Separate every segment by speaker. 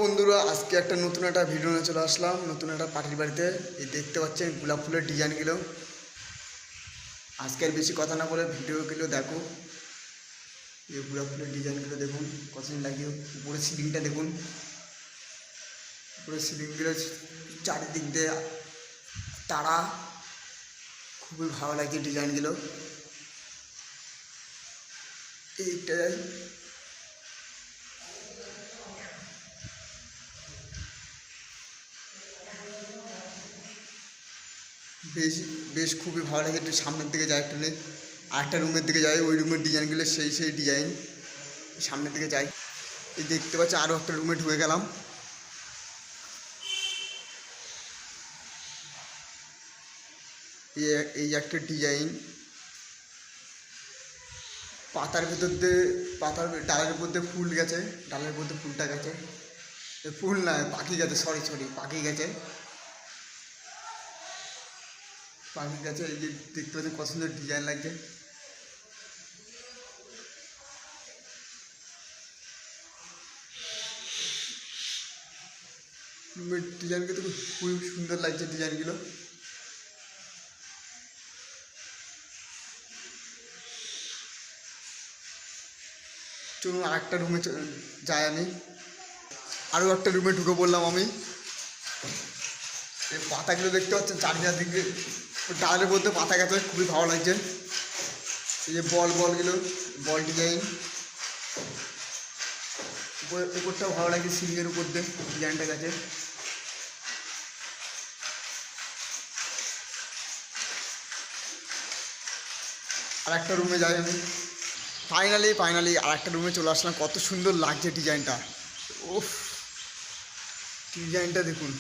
Speaker 1: বন্ধুরা, আজকে একটা নতুন একটা ভিডিও নিয়ে চলে আসলাম। নতুন একটা পার্টির বাড়িতে এই দেখতে পাচ্ছেন গোলাপ ফুলের ডিজাইনগুলো। আজকে আর বেশি কথা না বলে ভিডিওগুলো দেখো। এই গোলাপ ফুলের ডিজাইনগুলো দেখুন কত লাগে। উপরে সিলিংটা দেখুন, উপরে সিলিংগুলো চারিদিক দিয়ে তারা, খুবই ভালো লাগছে ডিজাইনগুলো। এইটাই বেশ বেশ খুবই ভালো লাগে। একটু সামনের দিকে যাই, একটু আরেকটা রুমের দিকে যাই, ওই রুমের ডিজাইনগুলো সেই ডিজাইন। সামনের দিকে যাই, এই দেখতে পাচ্ছি আরও একটা রুমে ঢুকে গেলাম। এই একটা ডিজাইন, পাতার ভেতর দিয়ে, পাতার ডালের উপর দিয়ে ফুল গেছে, ডালের উপর দিয়ে ফুলটা গেছে, ফুল না পাখি গেছে, সরি পাখি গেছে, পাখি গেছে। এই যে দেখতে পাচ্ছেন কত সুন্দর ডিজাইন লাগছে। ডিজাইনগুলো তো খুবই সুন্দর লাগছে ডিজাইনগুলো। চলুন আর একটা রুমে যাই। আমি আরও একটা রুমে ঢুকে পড়লাম আমি। এই পাতাগুলো দেখতে পাচ্ছেন চারিদিকে ডালের মধ্যে পাতা গেছে, খুবই ভালো লাগছে। এই যে বলগুলো, বল ডিজাইন, উপরটাও ভালো লাগছে, সিলিংয়ের উপর দিয়ে ডিজাইনটা গেছে। আর একটা রুমে যাই আমি। ফাইনালি আর একটা রুমে চলে আসলাম। কত সুন্দর লাগছে ডিজাইনটা। ওফ, ডিজাইনটা দেখুন,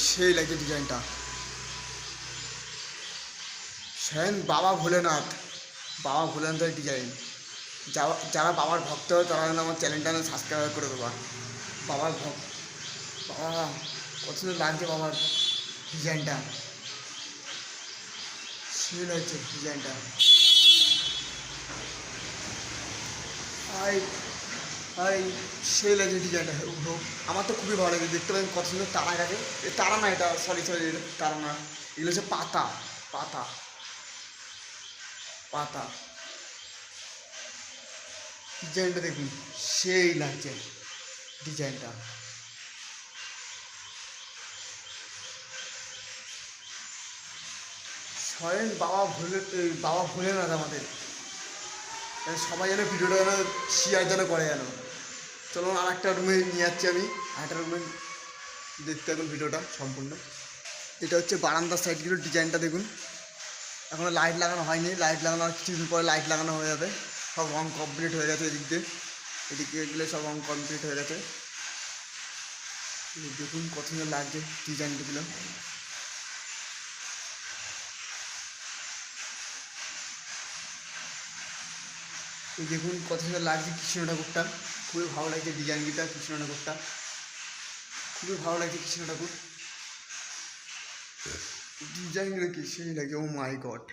Speaker 1: সেই লাগছে ডিজাইনটা। স্বয়ং বাবা ভোলেনাথের ডিজাইন। যারা বাবার ভক্ত হয় তারা যেন আমার চ্যানেলটা সাবস্ক্রাইব করে দেবা। বাবা কত সুন্দর লাগছে বাবার ডিজাইনটা, সেই লাগছে ডিজাইনটা। সেই লাগছে ডিজাইনটা। আমার তো খুবই ভালো লাগে। দেখতে পাচ্ছেন কত সুন্দর তারা গেছে। তারা না, এটা সরি তারা না, এগুলো হচ্ছে পাতা পাতা পাতা। ডিজাইনটা দেখুন, সেই লাগছে ডিজাইনটা। স্বয়ং বাবা ভোলেনাথ আমাদের। সবাই যেন ভিডিওটা যেন শেয়ার যেন করে যেন। চলুন আর একটা রুমে নিয়ে যাচ্ছি আমি। আরেকটা রুমে দেখতে এখন ভিডিওটা সম্পূর্ণ। এটা হচ্ছে বারান্দার সাইডগুলো, ডিজাইনটা দেখুন। এখনও লাইট লাগানো হয়নি, লাইট লাগানো কিছুদিন পরে লাইট লাগানো হয়ে যাবে। সব রং কমপ্লিট হয়ে গেছে। এদিকে এগুলো সব রং কমপ্লিট হয়ে গেছে। দেখুন কত সুন্দর লাগছে ডিজাইনগুলো। এই দেখুন কত সুন্দর লাগছে কৃষ্ণ ঠাকুরটা, খুবই ভালো লাগছে ডিজাইনটা। কৃষ্ণ ঠাকুরটা খুবই ভালো লাগছে। কৃষ্ণ ঠাকুর ডিজাইনগুলো কি সেই লাগছে। ও মাই গড।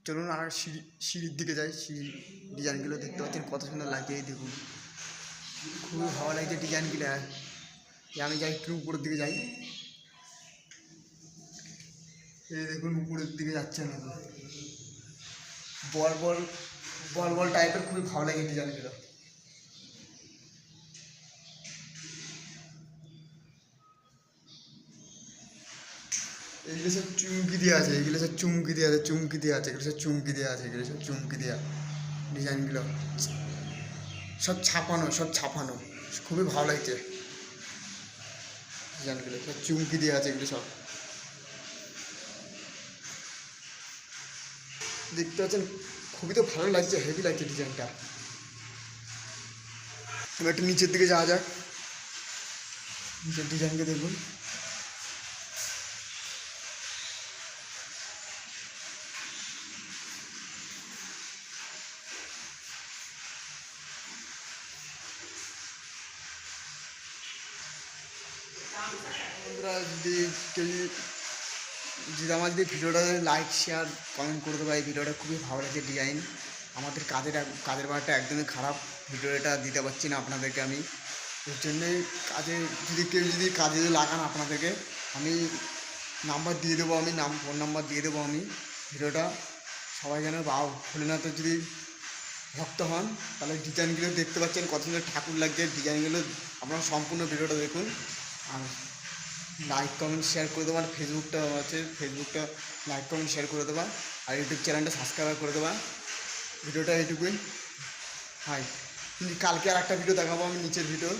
Speaker 1: চলুন আর সিঁড়ির দিকে যাই। সিঁড়ির ডিজাইনগুলো দেখতে পাচ্ছেন কত সুন্দর লাগছে। এই দেখুন খুবই ভালো লাগছে ডিজাইনগুলো। আমি যাই একটু উপরের দিকে যাই। এই দেখুন উপরের দিকে যাচ্ছেন, বল টাইপের, খুবই ভালো লাগে ডিজাইনগুলো। এগুলো সব চুমকি দেওয়া আছে, এগুলো সব চুমকি দেওয়া আছে, এগুলো সব চুমকি দেওয়া ডিজাইনগুলো। সব ছাপানো, খুবই ভালো লাগছে ডিজাইনগুলো। সব চুমকি দেওয়া আছে, এগুলো সব দেখতে পাচ্ছেন। খুবই তো ভালো লাগছে, হেভি লাগছে ডিজাইনটা। এবার একটু নিচের দিকে যাওয়া যাক। নিচের ডিজাইনকে দেখুন। যদি আমার ভিডিওটা লাইক শেয়ার কমেন্ট করে দেবো। এই ভিডিওটা খুবই ভালো লাগছে ডিজাইন। আমাদের কাজের ব্যাপারটা একদমই খারাপ, ভিডিওটা দিতে পারছি না আপনাদেরকে আমি। এর জন্যই কেউ যদি কাজে লাগান আপনাদেরকে আমি নাম্বার দিয়ে দেবো, ফোন নাম্বার দিয়ে দেবো আমি। ভিডিওটা সবাই যেন বাবা ভোলেনাথের যদি ভক্ত হন তাহলে ডিজাইনগুলো দেখতে পাচ্ছেন কত সুন্দর ঠাকুর লাগছে, ডিজাইনগুলো আপনারা সম্পূর্ণ ভিডিওটা দেখুন। আর লাইক কমেন্ট শেয়ার করে দেবা, ফেসবুকটা আছে, ফেসবুকটা লাইক কমেন্ট শেয়ার করে দেবা, আর ইউটিউব চ্যানেলটা সাবস্ক্রাইব করে দেবা। ভিডিওটা এইটুকুই। হাই, কালকে আর একটা ভিডিও দেখাবো আমি, নিচের ভিডিও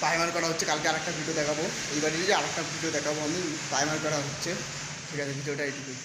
Speaker 1: প্রাইমার করা হচ্ছে, কালকে আর একটা ভিডিও দেখাবো, এইবারে আর একটা ভিডিও দেখাবো আমি, প্রাইমার করা হচ্ছে। ঠিক আছে, ভিডিওটা এইটুকুই।